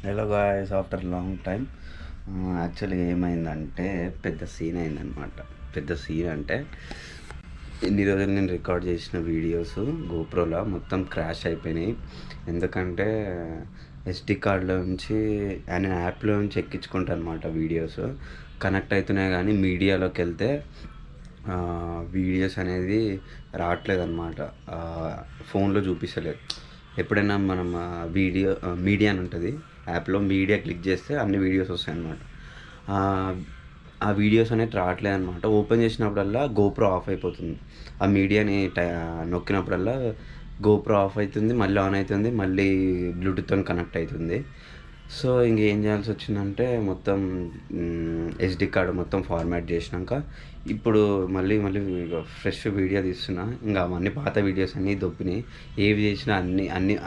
Hello guys, after long time యాక్చువల్గా ఏమైందంటే పెద్ద సీన్ అయిందనమాట. పెద్ద సీన్ అంటే ఇన్ని రోజులు నేను రికార్డ్ చేసిన వీడియోస్ గోప్రోలో మొత్తం క్రాష్ అయిపోయినాయి. ఎందుకంటే ఎస్డి కార్డులో నుంచి ఆయన యాప్లో నుంచి ఎక్కించుకుంటా అనమాట. వీడియోస్ కనెక్ట్ అవుతున్నాయి కానీ మీడియాలోకి వెళ్తే వీడియోస్ అనేది రావట్లేదు అనమాట. ఫోన్లో చూపిస్తలేదు. ఎప్పుడైనా మనం మీడియా అని ఉంటుంది యాప్లో, మీడియా క్లిక్ చేస్తే అన్ని వీడియోస్ వస్తాయి అన్నమాట. ఆ వీడియోస్ అనేది రావట్లేదు అనమాట. ఓపెన్ చేసినప్పుడల్లా గోప్రో ఆఫ్ అయిపోతుంది. ఆ మీడియాని నొక్కినప్పుడల్లా గోప్రో ఆఫ్ అవుతుంది, మళ్ళీ ఆన్ అవుతుంది, మళ్ళీ బ్లూటూత్తో కనెక్ట్ అవుతుంది. సో ఇంకేం చేయాల్సి వచ్చిందంటే మొత్తం ఎస్డి కార్డు మొత్తం ఫార్మాట్ చేసినాక ఇప్పుడు మళ్ళీ ఫ్రెష్ వీడియో తీస్తున్నా. ఇంకా అవన్నీ పాత వీడియోస్ అన్నీ దొప్పినాయి. ఏవి చేసినా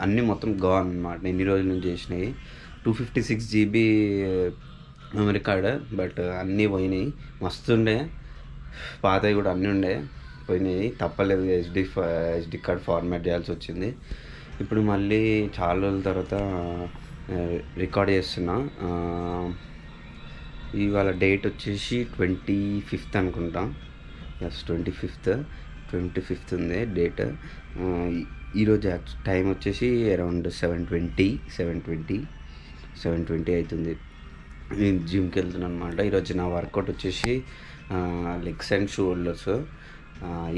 అన్నీ మొత్తం గాన్ అనమాట. ఎన్ని రోజుల నుంచి చేసినాయి. 256 GB మెమరీ కార్డ్, బట్ అన్నీ పోయినాయి. మస్తుండే, పాతవి కూడా అన్నీ ఉండే, పోయినాయి. తప్పలేదు, ఎస్డి కార్డ్ ఫార్మాట్ చేయాల్సి వచ్చింది. ఇప్పుడు మళ్ళీ చాలా రోజుల తర్వాత రికార్డ్ చేస్తున్నా. ఇవాళ డేట్ వచ్చేసి 25th అనుకుంటా. ఎస్, 25th ఉంది డేట్. ఈరోజు టైం వచ్చేసి అరౌండ్ 7:20 అవుతుంది. నేను జిమ్కి వెళ్తున్నాను అనమాట. ఈరోజు నా వర్కౌట్ వచ్చేసి లెగ్స్ అండ్ షోల్డర్స్.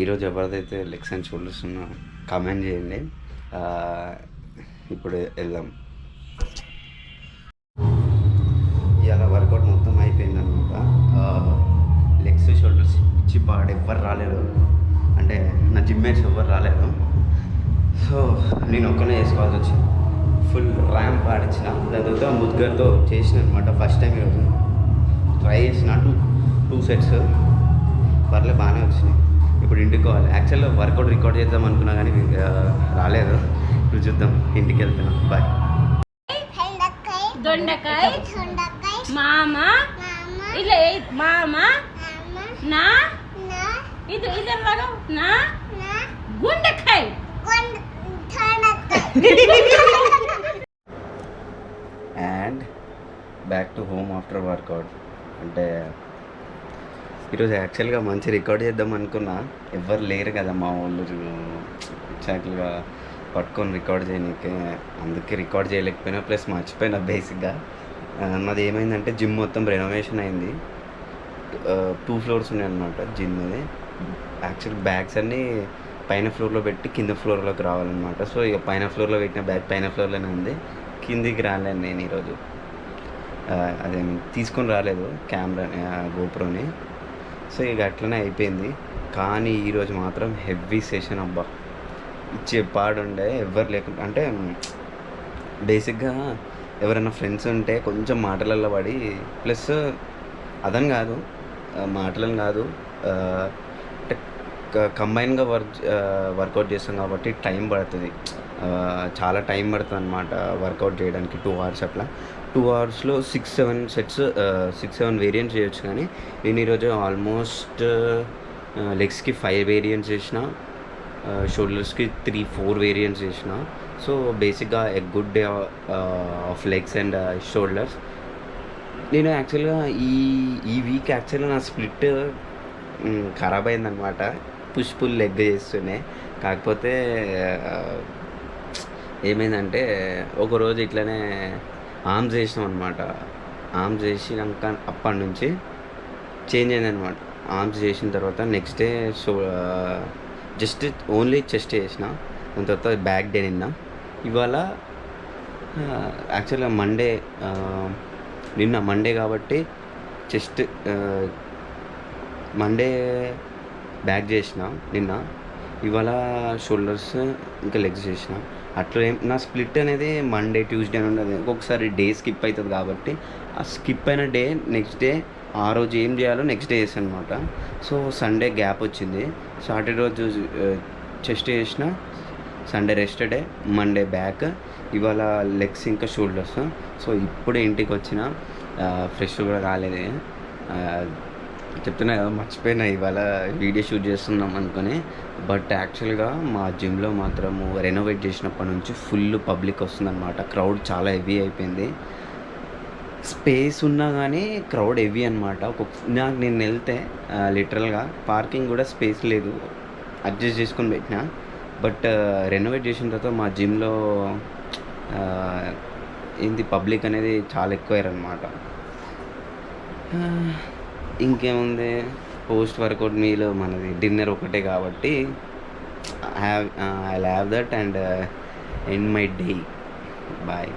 ఈరోజు ఎవరిదైతే లెగ్స్ అండ్ షోల్డర్స్ ఉన్నా కామెంట్ చేయండి. ఇప్పుడు వెళ్దాం. ఇలా వర్కౌట్ మొత్తం అయిపోయింది అనమాట. లెగ్స్ షోల్డర్స్ ఇచ్చి పాడు ఎవ్వరు రాలేదు, అంటే నా జిమ్మేట్స్ ఎవ్వరు రాలేదు. సో నేను ఒక్కనే చేసుకోవాల్సి వచ్చింది. ఫుల్ ర్యాంప్ ఆడించిన, దాని తర్వాత ముద్గర్తో చేసిన అనమాట. ఫస్ట్ టైం ఈరోజు ట్రై చేసిన. టూ సెట్స్ పర్లేదు, బాగానే వచ్చినాయి. ఇప్పుడు ఇంటికి పోవాలి. యాక్చువల్గా వర్కౌట్ రికార్డ్ చేద్దాం అనుకున్నా కానీ రాలేదు. ఇప్పుడు చూద్దాం, ఇంటికి వెళ్తున్నా. బాయ్. దొండకాయ మామ ఇలా మామ నా ఇది ఇదెవరు నా గుండెకాయ and back to home after workout. అంటే ఈరోజు యాక్చువల్గా మంచి రికార్డ్ చేద్దాం అనుకున్నా, ఎవ్వరు లేరు కదా మా వాళ్ళు ఎగ్జాక్ట్గా పట్టుకొని రికార్డ్ చేయడానికి. అందుకే రికార్డ్ చేయలేకపోయినా, ప్లస్ మర్చిపోయినా. బేసిక్గా నాది ఏమైందంటే జిమ్ మొత్తం రెనోవేషన్ అయింది. 2 floors ఉన్నాయి అన్నమాట జిమ్ అది. యాక్చువల్ బ్యాగ్స్ అన్నీ పైన ఫ్లోర్లో పెట్టి కింద ఫ్లోర్లోకి రావాలన్నమాట. సో ఇక పైన ఫ్లోర్లో పెట్టిన బ్యాగ్ పైన ఫ్లోర్లోనే ఉంది. కిందికి రాలేను నేను ఈరోజు. అదే తీసుకొని రాలేదు కెమెరా, గోప్రోని. సో ఇక అట్లనే అయిపోయింది. కానీ ఈరోజు మాత్రం హెవీ సెషన్ అబ్బా. ఇచ్చే పాడుండే ఎవ్వరు లేకుండా. అంటే బేసిక్గా ఎవరైనా ఫ్రెండ్స్ ఉంటే కొంచెం మాటలలో పడి, ప్లస్ అదని కాదు, మాటలను కాదు, అంటే కంబైన్గా వర్కౌట్ చేస్తాం కాబట్టి టైం పడుతుంది. చాలా టైం పడుతుంది అనమాట వర్కౌట్ చేయడానికి. 2 hours అట్లా. 2 hoursలో 6-7 sets, 6-7 వేరియంట్స్ చేయొచ్చు. కానీ నేను ఈరోజు ఆల్మోస్ట్ లెగ్స్కి 5 వేరియంట్స్ చేసిన, షోల్డర్స్కి 3-4 వేరియంట్స్ చేసిన. సో బేసిక్గా a good day of legs and shoulders. నేను యాక్చువల్గా ఈ వీక్ యాక్చువల్గా నా స్ప్లిట్ ఖరాబ్ అయిందనమాట. పుష్ పుల్ లెగ్ చేస్తూనే. కాకపోతే ఏమైందంటే ఒకరోజు ఇట్లనే ఆర్మ్స్ చేసినాం అనమాట. ఆర్మ్స్ చేసినాక అప్పటి నుంచి చేంజ్ అయిందనమాట. ఆర్మ్స్ చేసిన తర్వాత next day just only chest చేసిన. దాని తర్వాత బ్యాక్ డే నిన్న. ఇవాళ యాక్చువల్గా నిన్న మండే కాబట్టి చెస్ట్, మండే బ్యాక్ చేసిన నిన్న. ఇవాళ షోల్డర్స్ ఇంకా లెగ్స్ చేసిన. అట్లా నా స్ప్లిట్ అనేది మండే ట్యూస్డే అని ఉండదు. ఒక్కొక్కసారి డే స్కిప్ అవుతుంది కాబట్టి ఆ స్కిప్ అయిన డే నెక్స్ట్ డే ఆ రోజు ఏం చేయాలో నెక్స్ట్ డే చేస్తాను అనమాట. సో సండే గ్యాప్ వచ్చింది. సాటర్డే రోజు చెస్ట్ చేసిన, Sunday rest day, Monday back, ఇవాళ లెగ్స్ ఇంకా షోల్డర్స్. సో ఇప్పుడే ఇంటికి వచ్చిన, ఫ్రెష్ కూడా కాలేదు. చెప్తున్నా కదా, మర్చిపోయినా ఇవాళ వీడియో షూట్ చేస్తున్నాం అనుకుని. బట్ యాక్చువల్గా మా జిమ్లో మాత్రము రెనోవేట్ చేసినప్పటి నుంచి ఫుల్ పబ్లిక్ వస్తుందన్నమాట. క్రౌడ్ చాలా హెవీ అయిపోయింది. స్పేస్ ఉన్నా కానీ క్రౌడ్ హెవీ అనమాట. నేను వెళ్తే లిటరల్గా పార్కింగ్ కూడా స్పేస్ లేదు, అడ్జస్ట్ చేసుకొని పెట్టినా. బట్ రెనోవేట్ చేసిన తర్వాత మా జిమ్లో ఏంది పబ్లిక్ అనేది చాలా ఎక్కువయ్యారనమాట. ఇంకేముంది, పోస్ట్ వర్కౌట్ మీల్ మనది డిన్నర్ ఒకటే కాబట్టి I have that and end my day. Bye.